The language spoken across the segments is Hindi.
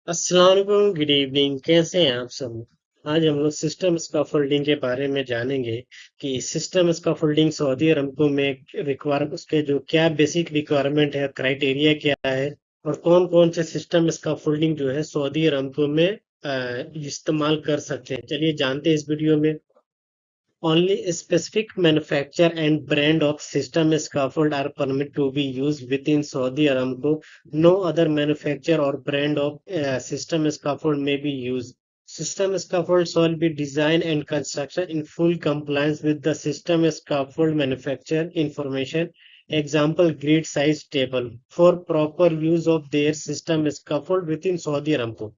अस्सलाम वालेकुम, गुड इवनिंग। कैसे हैं आप सब? आज हम लोग सिस्टम स्कैफोल्डिंग के बारे में जानेंगे कि सिस्टम स्कैफोल्डिंग सऊदी अरमको में रिक्वायर उसके जो क्या बेसिक रिक्वायरमेंट है, क्राइटेरिया क्या है और कौन कौन से सिस्टम स्कैफोल्डिंग जो है सऊदी अरमको में इस्तेमाल कर सकते हैं। चलिए जानते हैं इस वीडियो में। Only specific manufacturer and brand of system scaffold are permitted to be used within Saudi Aramco. No other manufacturer or brand of system scaffold may be used. System scaffold shall be designed and constructed in full compliance with the system scaffold manufacturer information. Example grid size table for proper use of their system scaffold within Saudi Aramco.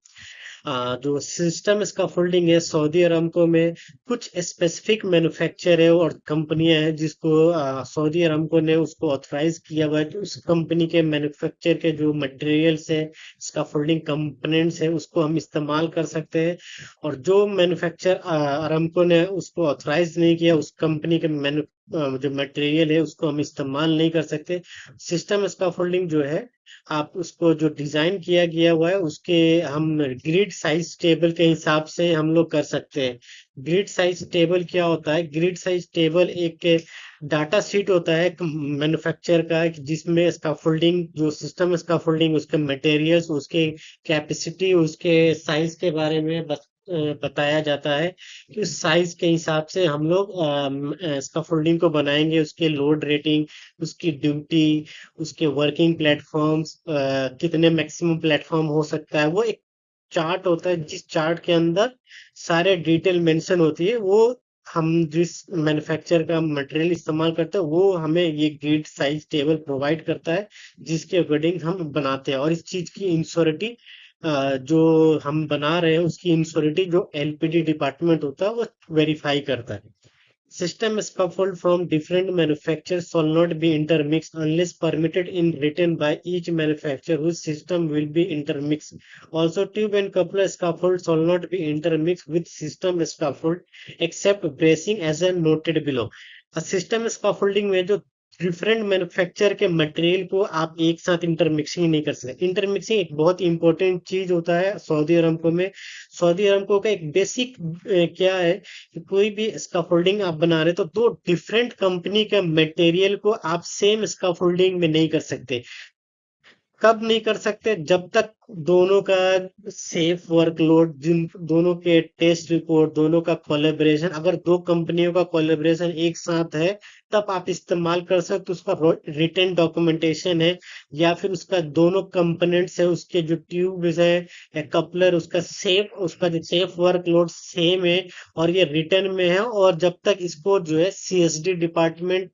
जो सिस्टम स्कैफोल्डिंग है सऊदी अरामको में कुछ स्पेसिफिक मैन्युफैक्चर है और कंपनियां हैं जिसको सऊदी अरामको ने उसको ऑथराइज किया हुआ है कि उस कंपनी के मैन्युफैक्चर के जो मटेरियल्स है स्कैफोल्डिंग कंपोनेंट्स है उसको हम इस्तेमाल कर सकते हैं। और जो मैन्युफैक्चर अरामको ने उसको ऑथराइज नहीं किया उस कंपनी के जो मटेरियल है उसको हम इस्तेमाल नहीं कर सकते। सिस्टम स्कैफोल्डिंग जो है आप उसको जो डिजाइन किया गया हुआ है उसके हम ग्रिड साइज टेबल के हिसाब से हम लोग कर सकते हैं। ग्रिड साइज टेबल क्या होता है? ग्रिड साइज टेबल एक डाटा शीट होता है मैन्युफैक्चर का जिसमें स्कैफोल्डिंग जो सिस्टम स्कैफोल्डिंग उसके मटेरियल्स उसके कैपेसिटी उसके साइज के बारे में बताया जाता है कि उस साइज के हिसाब से हम लोग स्कैफोल्डिंग को बनाएंगे। उसके लोड रेटिंग, उसकी ड्यूटी, उसके वर्किंग प्लेटफॉर्म्स, कितने मैक्सिमम प्लेटफॉर्म हो सकता है, वो एक चार्ट होता है जिस चार्ट के अंदर सारे डिटेल मेंशन होती है। वो हम जिस मैन्युफैक्चर का मटेरियल इस्तेमाल करते हैं वो हमें ये ग्रिड साइज टेबल प्रोवाइड करता है जिसके अकॉर्डिंग हम बनाते हैं। और इस चीज की इंश्योरिटी जो हम बना रहे हैं उसकी इंश्योरिटी जो एलपीडी डिपार्टमेंट होता है वो वेरीफाई करता है। System scaffold from different manufacturers shall not be intermixed unless permitted in written by each manufacturer whose system will be intermixed. Also, tube and coupler scaffold shall not be intermixed with system scaffold except bracing as noted below. System scaffolding में जो डिफरेंट मैन्युफैक्चर के मटेरियल को आप एक साथ इंटरमिक्सिंग नहीं कर सकते। इंटरमिक्सिंग एक बहुत इंपॉर्टेंट चीज होता है सऊदी अरमको में। सऊदी अरमको का एक बेसिक क्या है कि कोई भी स्कैफोल्डिंग आप बना रहे तो दो डिफरेंट कंपनी के मटेरियल को आप सेम स्कैफोल्डिंग में नहीं कर सकते। कब नहीं कर सकते? जब तक दोनों का सेफ वर्कलोड, जिन दोनों के टेस्ट रिपोर्ट, दोनों का कोलेबरेशन, अगर दो कंपनियों का कोलेबरेशन एक साथ है तब आप इस्तेमाल कर सकते। उसका रिटन डॉक्यूमेंटेशन है या फिर उसका दोनों कंपोनेंट्स है, उसके जो ट्यूब है या कपलर, उसका जो सेफ वर्कलोड सेम है और ये रिटर्न में है। और जब तक इसको जो है सीएसडी डिपार्टमेंट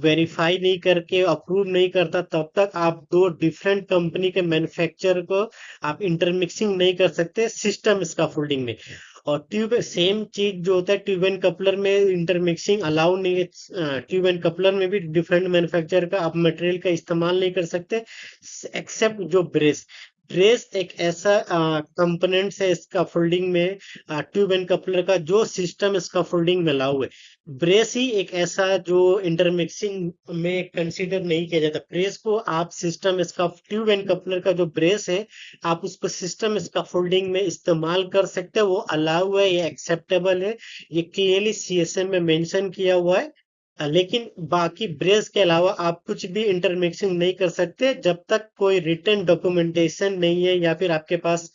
वेरीफाई नहीं करके अप्रूव नहीं करता तब तक आप दो डिफरेंट कंपनी के मैन्युफैक्चर को आप इंटरमिक्सिंग नहीं कर सकते सिस्टम स्कैफोल्डिंग में। और ट्यूब सेम चीज जो होता है ट्यूब एंड कपलर में इंटरमिक्सिंग अलाउ नहीं है। ट्यूब एंड कपलर में भी डिफरेंट मैन्युफैक्चर का आप मटेरियल का इस्तेमाल नहीं कर सकते एक्सेप्ट जो ब्रेस। ब्रेस एक ऐसा कंपोनेंट है स्कैफोल्डिंग में ट्यूब एंड कपलर का जो सिस्टम स्कैफोल्डिंग में अलाउ है। ब्रेस ही एक ऐसा जो इंटरमिक्सिंग में कंसीडर नहीं किया जाता। ब्रेस को आप सिस्टम इसका ट्यूब एंड कपलर का जो ब्रेस है आप उसको सिस्टम स्कैफोल्डिंग में इस्तेमाल कर सकते हैं। वो अलाउ है, ये एक्सेप्टेबल है, ये क्लियरली सीएसएम में मेंशन किया हुआ है। लेकिन बाकी ब्रेस के अलावा आप कुछ भी इंटरमिक्सिंग नहीं कर सकते जब तक कोई रिटन डॉक्यूमेंटेशन नहीं है या फिर आपके पास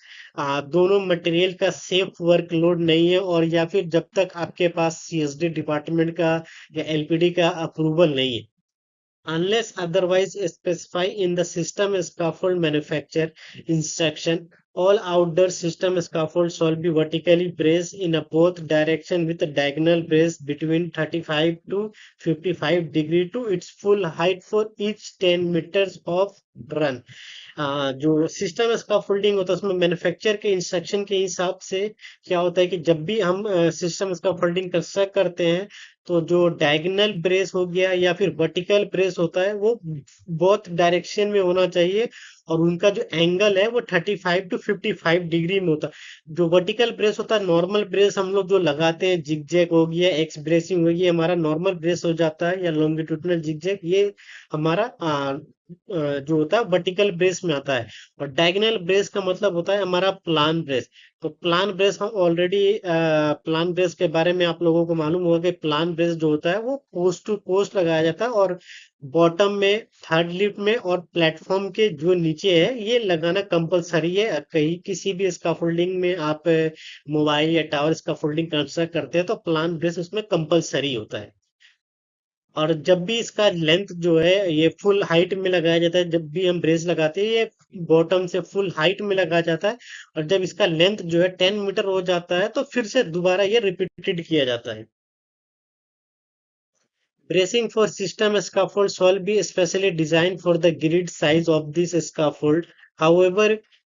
दोनों मटेरियल का सेफ वर्कलोड नहीं है और या फिर जब तक आपके पास सीएसडी डिपार्टमेंट का या एलपीडी का अप्रूवल नहीं है। Unless otherwise specified in the system scaffold manufacture instruction, all outdoor system scaffolds shall be vertically braced in a both direction with a diagonal brace between 35 to 55 degree to its full height for each 10 meters of run। जो सिस्टम स्कैफोल्डिंग होता है उसमें मैन्युफैक्चर के इंस्ट्रक्शन के हिसाब से क्या होता है कि जब भी हम सिस्टम स्कैफोल्डिंग कंस्ट्रक्ट करते हैं तो जो डायगोनल ब्रेस हो गया या फिर वर्टिकल ब्रेस होता है वो बहुत डायरेक्शन में होना चाहिए और उनका जो एंगल है वो 35 to 55 डिग्री में होता है। जो वर्टिकल ब्रेस होता है, नॉर्मल ब्रेस हम लोग जो लगाते हैं, जिगजैग हो गया, एक्स ब्रेसिंग हो गया, हमारा नॉर्मल ब्रेस हो जाता है, या लॉन्गिट्यूडनल जिगजैग, ये हमारा जो होता है वर्टिकल ब्रेस में आता है। और डायगोनल ब्रेस का मतलब होता है हमारा प्लान ब्रेस। तो प्लान ब्रेस हम ऑलरेडी, प्लान ब्रेस के बारे में आप लोगों को मालूम होगा कि प्लान ब्रेस जो होता है वो पोस्ट टू पोस्ट लगाया जाता है, और बॉटम में, थर्ड लिफ्ट में, और प्लेटफॉर्म के जो नीचे है ये लगाना कंपलसरी है। कहीं किसी भी स्काफोल्डिंग में आप मोबाइल या टावर स्काफोल्डिंग कंस्ट्रक्ट करते हैं तो प्लान ब्रेस उसमें कंपलसरी होता है। और जब भी इसका लेंथ जो है ये फुल हाइट में लगाया जाता है, जब भी हम ब्रेस लगाते हैं ये बॉटम से फुल हाइट में लगाया जाता है। और जब इसका लेंथ जो है 10 मीटर हो जाता है तो फिर से दोबारा ये रिपीटेड किया जाता है। Bracing for system scaffold shall be specially designed for the grid size of this scaffold. However,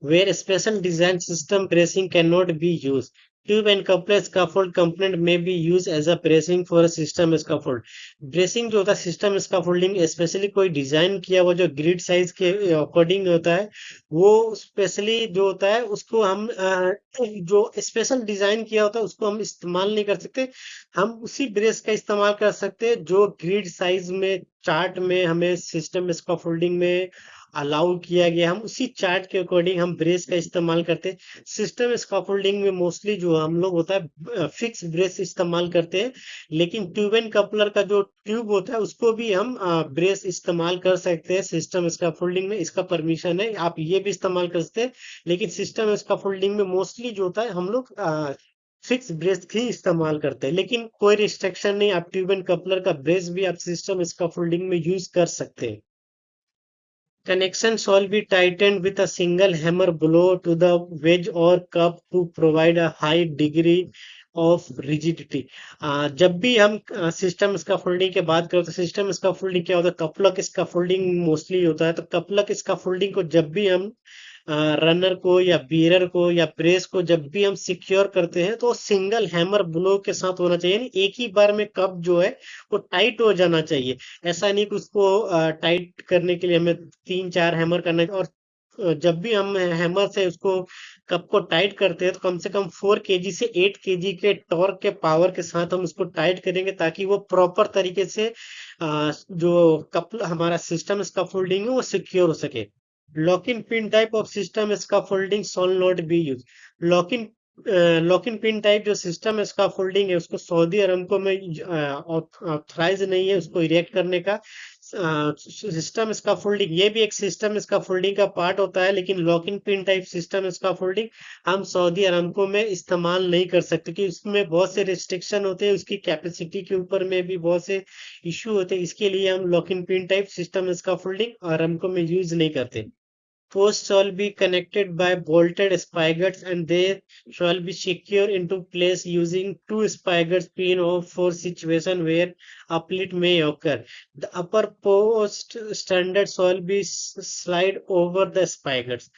where special design system bracing cannot be used, tube and coupler scaffold component may be used as a bracing for a system scaffold. Bracing जो होता है सिस्टम स्काफोल्डिंग, स्पेशली कोई डिजाइन किया हुआ जो ग्रिड साइज के अकॉर्डिंग होता है, वो स्पेशली जो होता है उसको हम जो स्पेशल डिजाइन किया होता है उसको हम इस्तेमाल नहीं कर सकते। हम उसी ब्रेस का इस्तेमाल कर सकते हैं जो ग्रिड साइज में, चार्ट में हमें सिस्टम स्कैफोल्डिंग में अलाउ किया गया, हम उसी चार्ट के अकॉर्डिंग हम ब्रेस का इस्तेमाल करते हैं। सिस्टम स्कैफोल्डिंग में मोस्टली जो हम लोग होता है फिक्स ब्रेस इस्तेमाल करते हैं, लेकिन ट्यूब एंड कपलर का जो ट्यूब होता है उसको भी हम ब्रेस इस्तेमाल कर सकते हैं। सिस्टम स्कैफोल्डिंग में इसका परमिशन है, आप ये भी इस्तेमाल कर सकते हैं, लेकिन सिस्टम स्कैफोल्डिंग में मोस्टली जो होता है हम लोग फिक्स ब्रेस ही इस्तेमाल करते हैं, लेकिन कोई रिस्ट्रिक्शन नहीं, आप ट्यूब एंड कपलर का ब्रेस भी आप सिस्टम स्कैफोल्डिंग में यूज कर सकते हैं। Connection shall be tightened with a single hammer blow to the wedge or cup to provide a high degree of rigidity. जब भी हम सिस्टम स्कैफोल्डिंग के बात करें तो सिस्टम स्कैफोल्डिंग क्या होता है, कपलक स्कैफोल्डिंग मोस्टली होता है। तो कपलक स्कैफोल्डिंग को जब भी हम रनर को या बीरर को या प्रेस को जब भी हम सिक्योर करते हैं तो सिंगल हैमर ब्लो के साथ होना चाहिए, यानी एक ही बार में कप जो है वो टाइट हो जाना चाहिए। ऐसा नहीं कि उसको टाइट करने के लिए हमें 3-4 हैमर करना है। और जब भी हम हैमर से उसको कप को टाइट करते हैं तो कम से कम 4 kg से 8 kg के टॉर्क के पावर के साथ हम उसको टाइट करेंगे, ताकि वो प्रॉपर तरीके से जो कप हमारा सिस्टम स्कैफोल्डिंग है वो सिक्योर हो सके। Lock in pin type of system scaffolding shawl not be use. Lock in lock in pin type जो सिस्टम स्कैफोल्डिंग है उसको सऊदी अरमको में ऑथराइज नहीं है उसको इरेक्ट करने का। सिस्टम स्कैफोल्डिंग ये भी एक सिस्टम स्कैफोल्डिंग का पार्ट होता है, लेकिन lock in pin type system scaffolding हम सऊदी अरमको में इस्तेमाल नहीं कर सकते, क्योंकि उसमें बहुत से रिस्ट्रिक्शन होते हैं, उसकी कैपेसिटी के ऊपर में भी बहुत से इश्यू होते हैं। इसके लिए हम lock in pin type system scaffolding Aramco में यूज नहीं करते। Posts shall be connected by bolted spigats and they shall be secure into place using two spigats pin off for situation where uplift may occur. The upper post standard shall be slide over the spigats.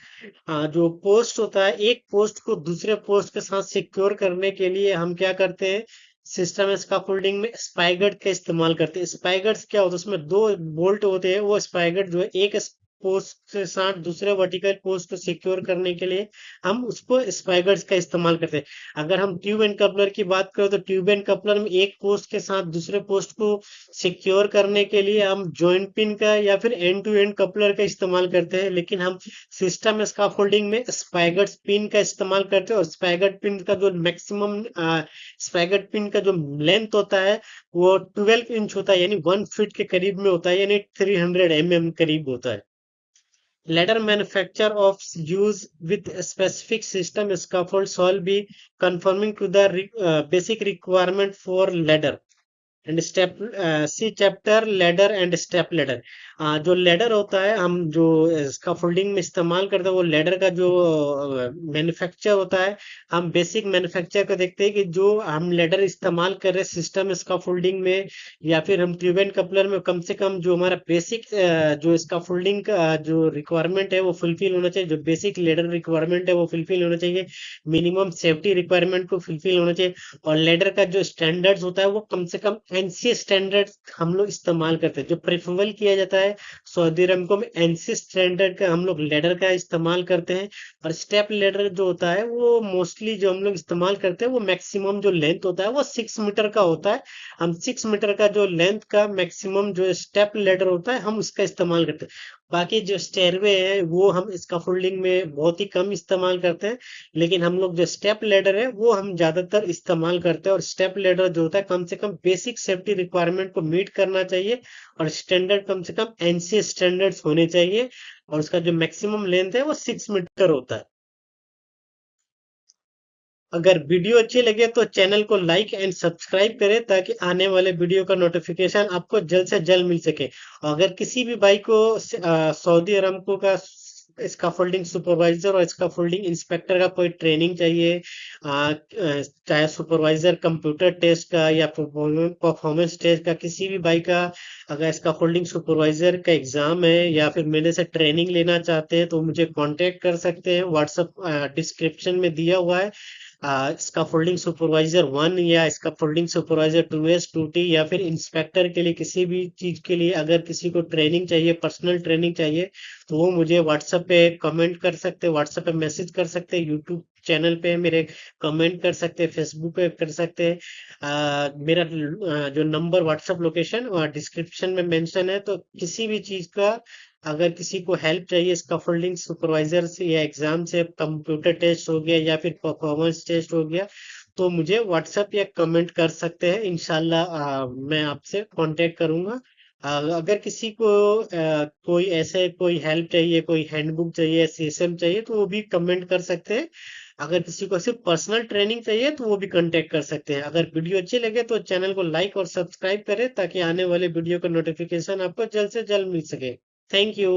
जो पोस्ट होता है, एक पोस्ट को दूसरे पोस्ट के साथ सिक्योर करने के लिए हम क्या करते हैं, सिस्टम स्कैफोल्डिंग में स्पाइगट का इस्तेमाल करते हैं। स्पाइगट्स क्या होता है, उसमें दो बोल्ट होते हैं, वो स्पाइगट जो है एक पोस्ट के साथ दूसरे वर्टिकल पोस्ट को सिक्योर करने के लिए हम उसको स्पाइगर्स का इस्तेमाल करते हैं। अगर हम ट्यूब एंड कपलर की बात करें तो ट्यूब एंड कपलर में एक पोस्ट के साथ दूसरे पोस्ट को सिक्योर करने के लिए हम जॉइंट पिन का या फिर एंड टू एंड कपलर का इस्तेमाल करते हैं, लेकिन हम सिस्टम स्कैफोल्डिंग में स्पाइगर्स पिन का इस्तेमाल करते हैं। और स्पाइगट पिन का जो मैक्सिमम स्पाइगट पिन का जो लेंथ होता है वो 12 इंच होता है, यानी 1 फीट के करीब में होता है, यानी 300 mm करीब होता है। Ladder manufacture of use with a specific system scaffold shall be conforming to the basic requirement for ladder and step. See chapter ladder and step ladder. जो लेडर होता है हम जो स्कैफोल्डिंग में इस्तेमाल करते हैं, वो लेडर का जो मैन्युफैक्चर होता है, हम बेसिक मैन्युफैक्चर को देखते हैं कि जो हम लेडर इस्तेमाल कर रहे हैं सिस्टम स्कैफोल्डिंग में या फिर हम ट्यूब एंड कपलर में, कम से कम जो हमारा बेसिक जो स्कैफोल्डिंग का जो रिक्वायरमेंट है वो फुलफिल होना चाहिए, जो बेसिक लेडर रिक्वायरमेंट है वो फुलफिल होना चाहिए, मिनिमम सेफ्टी रिक्वायरमेंट को फुलफिल होना चाहिए। और लेडर का जो स्टैंडर्ड्स होता है वो कम से कम एनसी स्टैंडर्ड हम लोग इस्तेमाल करते हैं। जो प्रेफरेबल किया जाता है सऊदी अरमको में, एनसी स्टैंडर्ड का हम लोग लेडर का इस्तेमाल करते हैं। और स्टेप लेडर जो होता है वो मोस्टली जो हम लोग इस्तेमाल करते हैं वो मैक्सिमम जो लेंथ होता है वो 6 मीटर का होता है। हम 6 मीटर का जो लेंथ का मैक्सिमम जो स्टेप लेडर होता है हम उसका इस्तेमाल करते हैं। बाकी जो स्टेयरवे है वो हम स्काफोल्डिंग में बहुत ही कम इस्तेमाल करते हैं। लेकिन हम लोग जो स्टेप लेडर है वो हम ज्यादातर इस्तेमाल करते हैं। और स्टेप लेडर जो होता है कम से कम बेसिक सेफ्टी रिक्वायरमेंट को मीट करना चाहिए। और स्टैंडर्ड कम से कम एनसी स्टैंडर्ड्स होने चाहिए। और उसका जो मैक्सिमम लेंथ है वो 6 मीटर होता है। अगर वीडियो अच्छी लगे तो चैनल को लाइक एंड सब्सक्राइब करें ताकि आने वाले वीडियो का नोटिफिकेशन आपको जल्द से जल्द मिल सके। और अगर किसी भी भाई को सऊदी अरमको का स्काफोल्डिंग सुपरवाइजर और स्काफोल्डिंग इंस्पेक्टर का कोई ट्रेनिंग चाहिए, चाहे सुपरवाइजर कंप्यूटर टेस्ट का या परफॉर्मेंस टेस्ट का, किसी भी भाई का अगर स्काफोल्डिंग सुपरवाइजर का एग्जाम है या फिर मेरे से ट्रेनिंग लेना चाहते हैं तो मुझे कांटेक्ट कर सकते हैं। व्हाट्सएप डिस्क्रिप्शन में दिया हुआ है। इसका फोल्डिंग सुपरवाइजर 1 या इसका फोल्डिंग सुपरवाइजर 2S 2T या फिर इंस्पेक्टर के लिए किसी भी चीज के लिए अगर किसी को ट्रेनिंग चाहिए, पर्सनल ट्रेनिंग चाहिए, तो वो मुझे व्हाट्सएप पे कमेंट कर सकते हैं, व्हाट्सएप पे मैसेज कर सकते हैं, यूट्यूब चैनल पे मेरे कमेंट कर सकते हैं, फेसबुक पे कर सकते हैं। मेरा जो नंबर व्हाट्सएप लोकेशन डिस्क्रिप्शन में मेंशन है। तो किसी भी चीज का अगर किसी को हेल्प चाहिए स्काफोल्डिंग सुपरवाइजर से या एग्जाम से, कंप्यूटर टेस्ट हो गया या फिर परफॉर्मेंस टेस्ट हो गया, तो मुझे व्हाट्सएप या कमेंट कर सकते हैं। इंशाल्लाह मैं आपसे कांटेक्ट करूंगा। अगर किसी को कोई ऐसे कोई हेल्प चाहिए, कोई हैंडबुक चाहिए, सीएसएम चाहिए, तो वो भी कमेंट कर सकते हैं। अगर किसी को सिर्फ पर्सनल ट्रेनिंग चाहिए तो वो भी कांटेक्ट कर सकते हैं। अगर वीडियो अच्छी लगे तो चैनल को लाइक और सब्सक्राइब करें ताकि आने वाले वीडियो का नोटिफिकेशन आपको जल्द से जल्द मिल सके। Thank you.